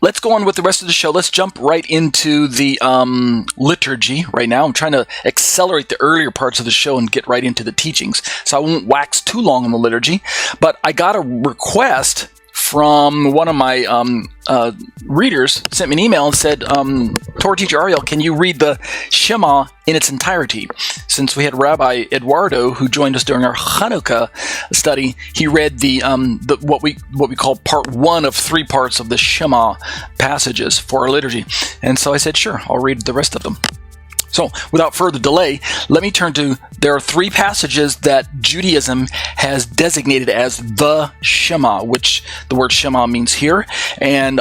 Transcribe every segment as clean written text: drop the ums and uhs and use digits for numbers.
let's go on with the rest of the show. Let's jump right into the liturgy right now. I'm trying to accelerate the earlier parts of the show and get right into the teachings, so I won't wax too long on the liturgy. But I got a request from one of my readers, sent me an email and said, Torah Teacher Ariel, can you read the Shema in its entirety? Since we had Rabbi Eduardo, who joined us during our Hanukkah study, he read the what we call part 1 of 3 parts of the Shema passages for our liturgy. And so I said, sure, I'll read the rest of them. So, without further delay, let me turn to, there are 3 passages that Judaism has designated as the Shema, which the word Shema means here, and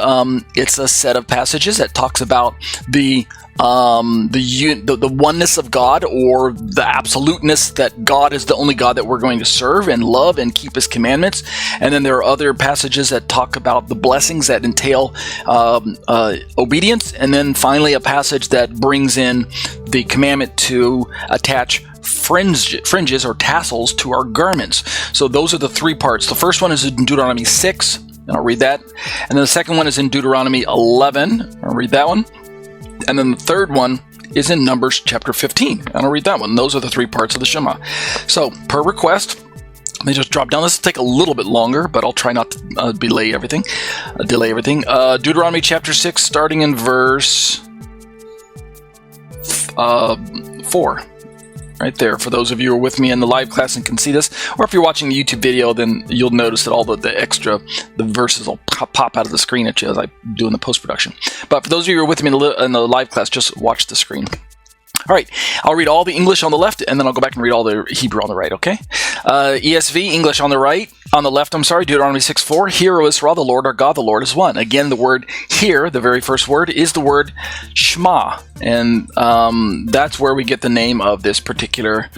it's a set of passages that talks about the oneness of God, or the absoluteness that God is the only God that we're going to serve and love and keep His commandments. And then there are other passages that talk about the blessings that entail obedience. And then finally a passage that brings in the commandment to attach fringes or tassels to our garments. So those are the 3 parts. The first one is in Deuteronomy 6, and I'll read that. And then the second one is in Deuteronomy 11. I'll read that one. And then the third one is in Numbers chapter 15. And I'll read that one. Those are the 3 parts of the Shema. So, per request, let me just drop down. This will take a little bit longer, but I'll try not to delay everything. Deuteronomy chapter 6, starting in verse 4. Right there, for those of you who are with me in the live class and can see this, or if you're watching the YouTube video, then you'll notice that all the verses will pop out of the screen at you as I do in the post-production. But for those of you who are with me in the live class, just watch the screen. All right, I'll read all the English on the left, and then I'll go back and read all the Hebrew on the right, okay? ESV, English on the left, Deuteronomy 6:4. Hear, O Israel, the Lord our God, the Lord is one. Again, the word hear, the very first word, is the word Shema. And that's where we get the name of this particular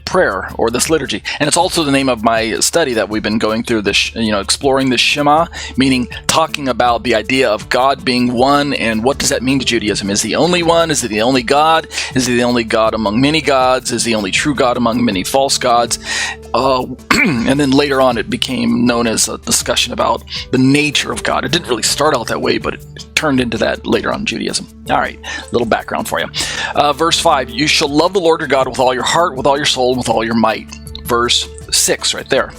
prayer, or this liturgy. And it's also the name of my study that we've been going through, this, exploring the Shema, meaning talking about the idea of God being one, and what does that mean to Judaism? Is He only one? Is He the only God? Is He the only God among many gods? Is He the only true God among many false gods? And then later on, it became known as a discussion about the nature of God. It didn't really start out that way, but it turned into that later on in Judaism. All right, little background for you. Verse 5, you shall love the Lord your God with all your heart, with all your soul, and with all your might. Verse 6, right there.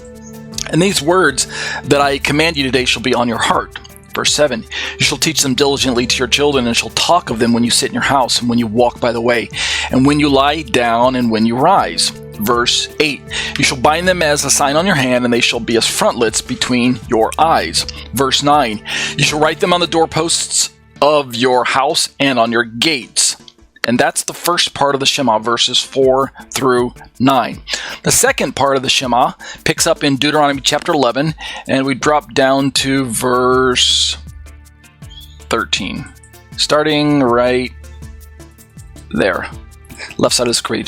And these words that I command you today shall be on your heart. Verse 7, you shall teach them diligently to your children, and shall talk of them when you sit in your house, and when you walk by the way, and when you lie down, and when you rise. Verse 8, you shall bind them as a sign on your hand, and they shall be as frontlets between your eyes. Verse 9, you shall write them on the doorposts of your house and on your gates. And that's the first part of the Shema, verses 4 through 9. The second part of the Shema picks up in Deuteronomy chapter 11, and we drop down to verse 13, starting right there. Left side of the screen.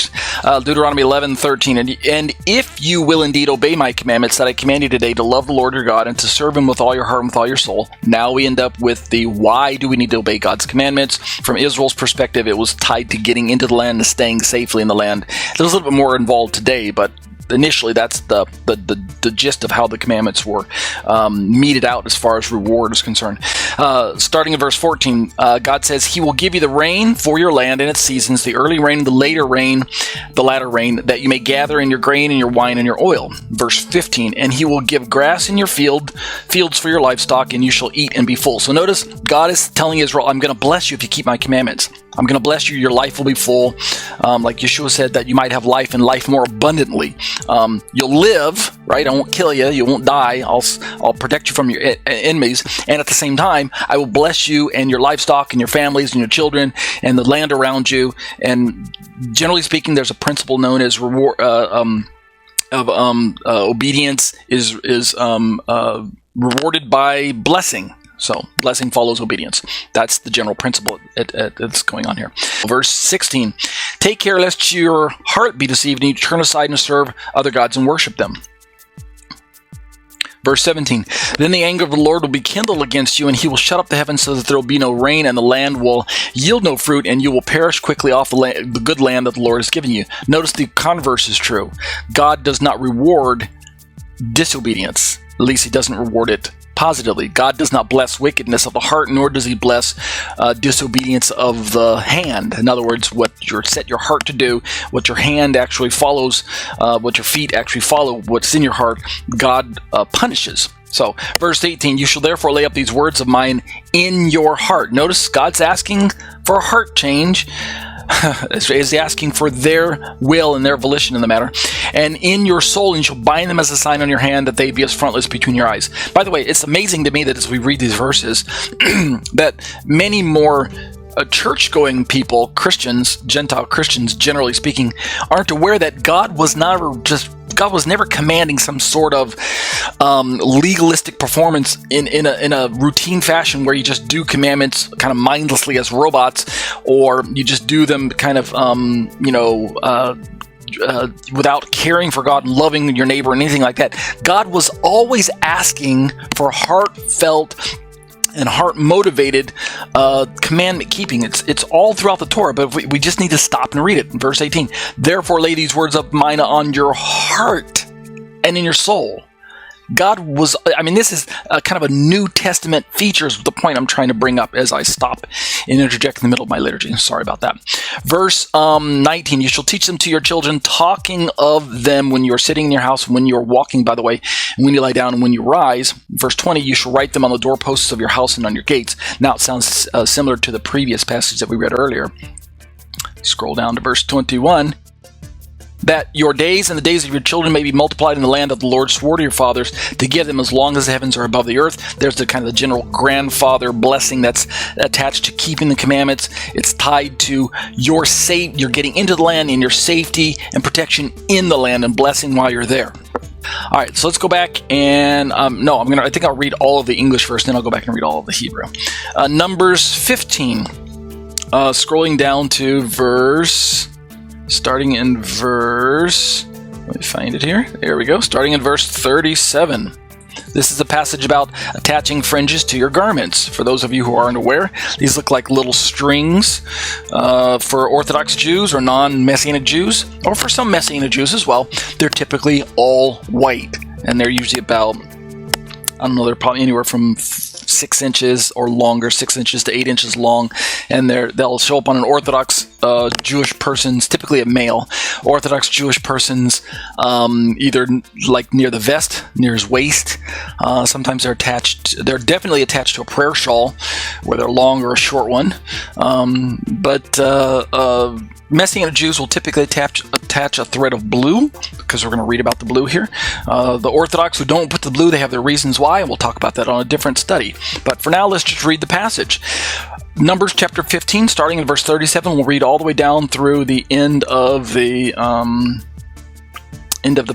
Deuteronomy 11:13. And if you will indeed obey my commandments that I command you today, to love the Lord your God and to serve Him with all your heart and with all your soul. Now we end up with the why do we need to obey God's commandments. From Israel's perspective, it was tied to getting into the land and staying safely in the land. There's a little bit more involved today, but initially that's the gist of how the commandments were meted out as far as reward is concerned. Starting in verse 14, God says He will give you the rain for your land in its seasons, the early rain, the later rain, the latter rain, that you may gather in your grain and your wine and your oil. Verse 15, and He will give grass in your fields for your livestock, and you shall eat and be full. So notice God is telling Israel, I'm going to bless you if you keep my commandments. I'm going to bless you. Your life will be full. Like Yeshua said, that you might have life and life more abundantly. You'll live, right? I won't kill you. You won't die. I'll protect you from your enemies. And at the same time, I will bless you and your livestock and your families and your children and the land around you. And generally speaking, there's a principle known as reward of obedience is rewarded by blessing. So, blessing follows obedience. That's the general principle that's going on here. Verse 16, take care lest your heart be deceived and you turn aside and serve other gods and worship them. Verse 17, then the anger of the Lord will be kindled against you, and He will shut up the heavens so that there will be no rain, and the land will yield no fruit, and you will perish quickly off the good land that the Lord has given you. Notice the converse is true. God does not reward disobedience. At least He doesn't reward it positively. God does not bless wickedness of the heart, nor does he bless disobedience of the hand. In other words, what you set your heart to do, what your hand actually follows, what your feet actually follow, what's in your heart, God punishes. So, verse 18, you shall therefore lay up these words of mine in your heart. Notice God's asking for a heart change. Is asking for their will and their volition in the matter. And in your soul, and you shall bind them as a sign on your hand, that they be as frontlets between your eyes. By the way, it's amazing to me that as we read these verses, that many more church-going people, Christians, Gentile Christians, generally speaking, aren't aware that God was never commanding some sort of legalistic performance in a routine fashion where you just do commandments kind of mindlessly as robots, or you just do them kind of without caring for God and loving your neighbor and anything like that. God was always asking for heartfelt and heart-motivated commandment keeping. It's all throughout the Torah, but we just need to stop and read it. In verse 18, therefore lay these words of mine on your heart and in your soul. God was, this is kind of a New Testament feature is the point I'm trying to bring up as I stop and interject in the middle of my liturgy. Sorry about that. Verse 19, you shall teach them to your children, talking of them when you're sitting in your house, when you're walking, by the way, and when you lie down and when you rise. Verse 20, you shall write them on the doorposts of your house and on your gates. Now it sounds similar to the previous passage that we read earlier. Scroll down to verse 21. That your days and the days of your children may be multiplied in the land of the Lord swore to your fathers to give them as long as the heavens are above the earth. There's the kind of the general grandfather blessing that's attached to keeping the commandments. It's tied to you're getting into the land and your safety and protection in the land and blessing while you're there. All right, so let's go back and I think I'll read all of the English first, then I'll go back and read all of the Hebrew. Numbers 15, scrolling down to starting in verse, let me find it here. There we go. Starting in verse 37. This is a passage about attaching fringes to your garments. For those of you who aren't aware, these look like little strings for Orthodox Jews or non-Messianic Jews, or for some Messianic Jews as well. They're typically all white, and they're usually about, they're probably anywhere from 6 inches or longer, 6 inches to 8 inches long, and they'll show up on an Orthodox Jewish person's, typically a male, Orthodox Jewish person's, either like near the vest, near his waist. Sometimes they're definitely attached to a prayer shawl, whether long or a short one. But Messianic Jews will typically attach a thread of blue, because we're going to read about the blue here. The Orthodox who don't put the blue, they have their reasons why, and we'll talk about that on a different study. But for now, let's just read the passage. Numbers chapter 15, starting in verse 37, we'll read all the way down through the end of the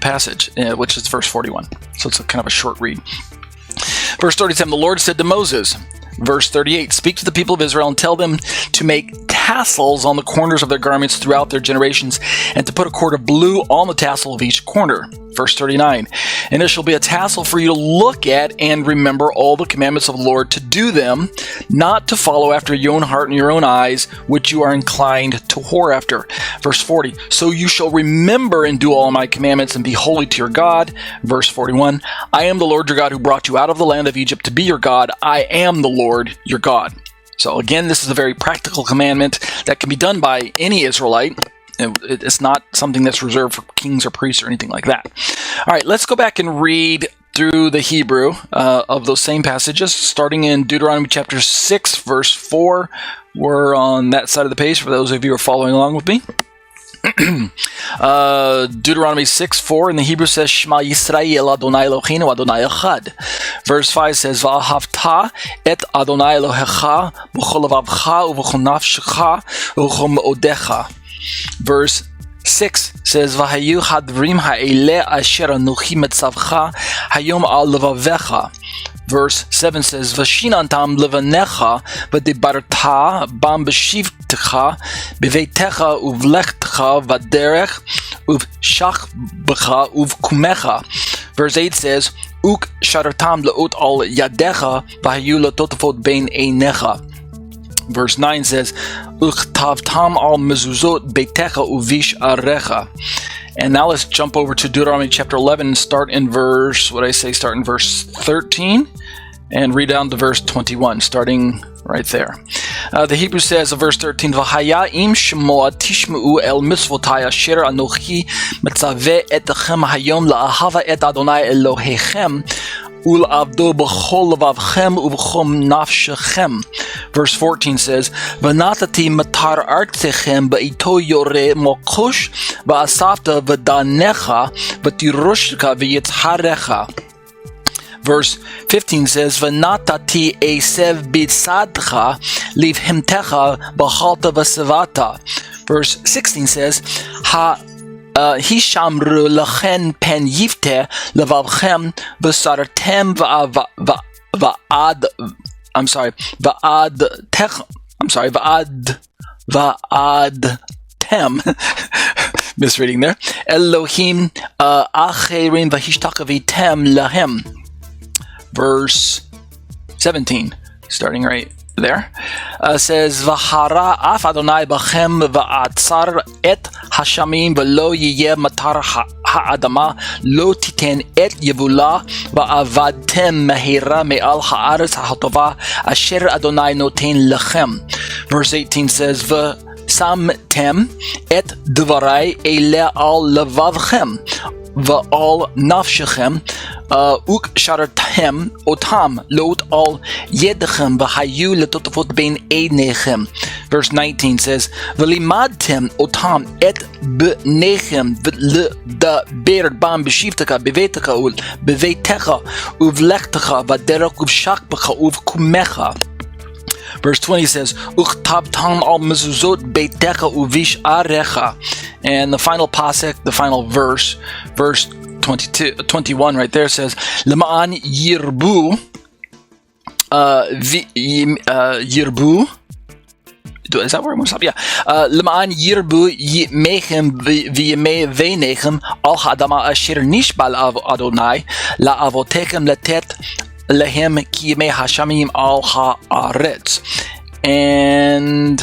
passage, which is verse 41. So it's kind of a short read. Verse 37, the Lord said to Moses, verse 38, speak to the people of Israel and tell them to make tassels on the corners of their garments throughout their generations, and to put a cord of blue on the tassel of each corner. Verse 39, and it shall be a tassel for you to look at and remember all the commandments of the Lord, to do them, not to follow after your own heart and your own eyes, which you are inclined to whore after. Verse 40, so you shall remember and do all my commandments and be holy to your God. Verse 41, I am the Lord your God who brought you out of the land of Egypt to be your God. I am the Lord your God. So again, this is a very practical commandment that can be done by any Israelite. It's not something that's reserved for kings or priests or anything like that. All right, let's go back and read through the Hebrew of those same passages, starting in Deuteronomy Chapter 6, verse 4. We're on that side of the page for those of you who are following along with me. Deuteronomy 6:4 in the Hebrew says, Shema Yisrael Adonai Eloheinu Adonai Echad. Verse 5 says, Va'ahavta et Adonai Elohecha b'chol levavcha u'b'chol nafshecha u'b'chol me'odecha. Verse 6 says, V'hayu hadrim ha'eleh asher anuchi metzavcha hayom al levavecha. Verse 7 says, Vashinantam levanecha v'debarta bam b'shivtecha b'veitecha uvlechtecha v'derech uvshach b'cha uvkumecha. Verse 8 says, Uk shartam le'ut al yadecha v'hayu latotafot bein einecha. Verse 9 says, Uchtavtam al mezuzot beitecha uvish arecha. And now let's jump over to Deuteronomy chapter 11 and start in verse 13. and read down to verse 21, starting right there. The Hebrew says in verse 13, V'haya im shemoa tishmeu el mitzvotai asher anochi metzaveh etechem hayom la'ahava et Adonai Elohechem ul'avdo b'chol levavchem u'b'chol nafshechem. Verse 14 says, V'natati matar artechem ba'ito yore mokosh v'asafta v'danecha v'tiroshka v'yitzharecha. Verse 15 says, V'natati esev b'tzadcha livhimtecha b'chalta v'sevata. Verse 16 says, Hishamru lachen pen yifte levavchem v'sartem v'adtem. Misreading there. Elohim acherim v'hishtakavitem lahem. Verse 17, starting right there, says, V'hara af Adonai b'chem v'atzar et hashamim v'lo yiyeh matar ha'adama lo titen et yevula v'avadtem mehira me'al ha'aretz ha'tova asher Adonai noten lechem. Verse 18 says, V'samtem et dvarai ele al levavchem v'al nafshechem ukshartem otam lot al yedechem v'hayu letotafot ben einechem. Verse 19 says, V'limadtem otam et b'nechem v'ledaber bam b'shivteka b'veteka b'vetecha uvlechtecha v'derech uv'shakbecha uv'kumecha. Verse 20 says, Uchtabtam al mezuzot beitecha uvish arecha. And the final pasuk, the final verse 21 right there says, Lema'an yirbu yirbu. Is that where I'm going to stop? Yeah. Lema'an yirbu yimechem v'yimei veinechem al ha'adama asher nishbal Adonai la'avotekem letet lehem ki yimei hashamim al ha'aretz. And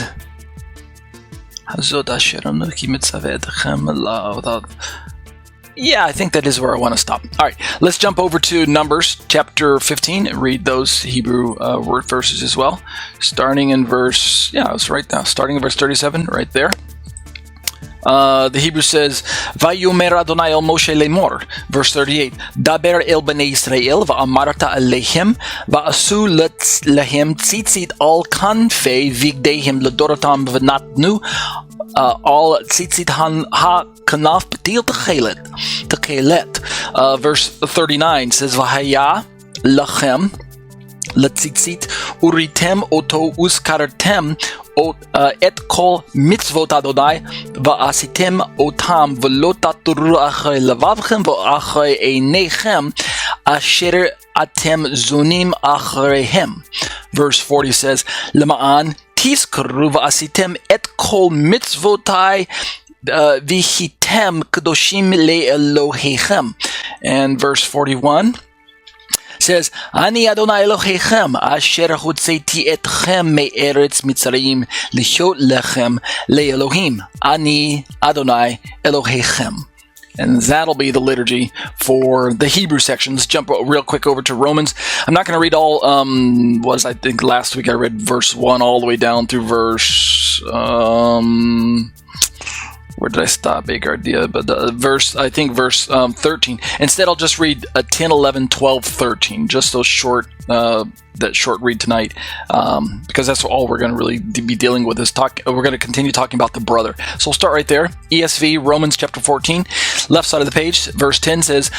yeah, I think that is where I want to stop. All right, let's jump over to Numbers chapter 15 and read those Hebrew word verses as well. Starting in verse, it's right now. Starting in verse 37, right there. The Hebrew says, Vayomer Adonai el Moshe lemor. Verse 38, Daber el bnei Yisrael va'amarta alehem va'asu lehem tzitzit al kanfei vigdehem ledorotam v'natnu al tzitzit ha-kanaf b'til techelet. Verse 39 says, Vahaya lachem letzitzit uritem oto uskartem et kol mitzvot Adonai va'asitem otam v'lo taturu achrei levavchem v'achrei einechem asher atem zunim achreihem. Verse 40 says, Lema'an tizkaru va'asitem et kol mitzvotai v'hitem kadoshim le'Elohechem. And verse 41 says, Ani Adonai Elohechem asher hotzeiti etchem me'eretz Mitzrayim lichot lechem le'Elohim. Ani Adonai Elohechem. And that'll be the liturgy for the Hebrew section. Let's jump real quick over to Romans. I'm not going to read all, I think last week I read verse 1 all the way down through verse, where did I stop? But verse 13. Instead, I'll just read 10, 11, 12, 13. Just those short, that short read tonight, because that's all we're going to really be dealing with. We're going to continue talking about the brother. So we'll start right there. ESV, Romans chapter 14, left side of the page, verse 10 says,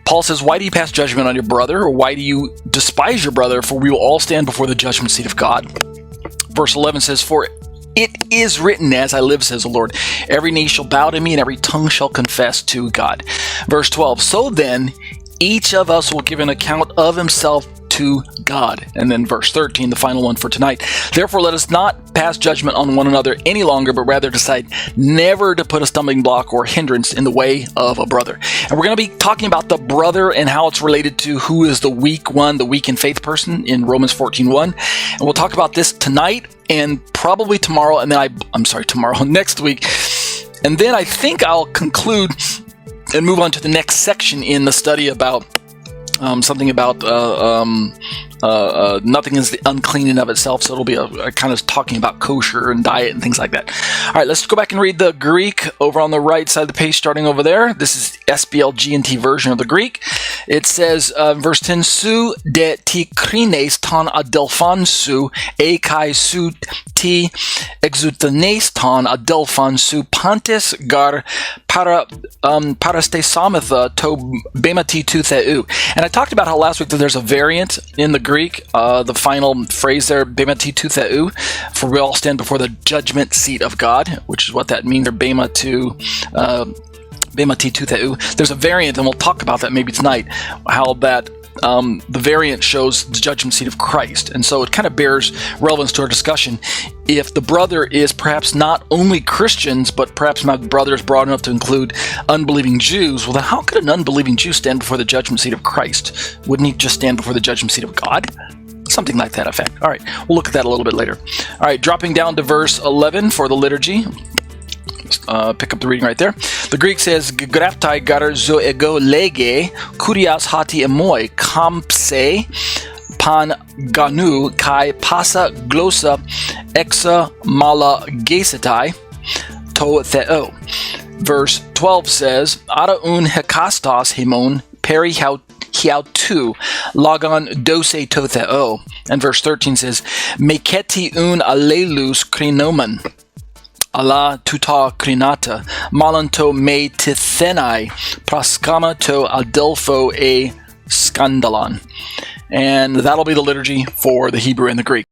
Paul says, Why do you pass judgment on your brother? Or why do you despise your brother? For we will all stand before the judgment seat of God. Verse 11 says, For it is written, as I live, says the Lord, every knee shall bow to me and every tongue shall confess to God. Verse 12, so then each of us will give an account of himself to God. And then verse 13, the final one for tonight. Therefore, let us not pass judgment on one another any longer, but rather decide never to put a stumbling block or hindrance in the way of a brother. And we're going to be talking about the brother and how it's related to who is the weak one, the weak in faith person in Romans 14:1. And we'll talk about this tonight and probably tomorrow. And then next week. And then I think I'll conclude and move on to the next section in the study about something about Nothing is unclean in of itself, so it'll be a kind of talking about kosher and diet and things like that. All right, let's go back and read the Greek over on the right side of the page, starting over there. This is SBL G&T version of the Greek. It says, verse 10, Su de ti krines ton adelphon su, e kai su ti exutanes ton adelphon su pantes gar parastesamitha to bemati tu theu. And I talked about how last week that there's a variant in the Greek, the final phrase there, bemati tu theu, for we all stand before the judgment seat of God, which is what that means, or bema tu theu. There's a variant, and we'll talk about that maybe tonight, how that the variant shows the judgment seat of Christ. And so it kind of bears relevance to our discussion. If the brother is perhaps not only Christians, but perhaps my brother is broad enough to include unbelieving Jews, well then how could an unbelieving Jew stand before the judgment seat of Christ? Wouldn't he just stand before the judgment seat of God? Something like that effect. All right, we'll look at that a little bit later. All right, dropping down to verse 11 for the liturgy. Pick up the reading right there. The Greek says, Graptai gar zo ego lege, kurias hati emoi, kampse, pan ganu, kai pasa glossa, exa mala gesetai, to theo. Verse 12 says, Ara un hekastos hemon, peri hiau tu, logon dose to theo. And verse 13 says, Meketi un alelus krinomen. Allah tuta krinata, malanto me tithenai, praskama to adelpho e skandalon. And that'll be the liturgy for the Hebrew and the Greek.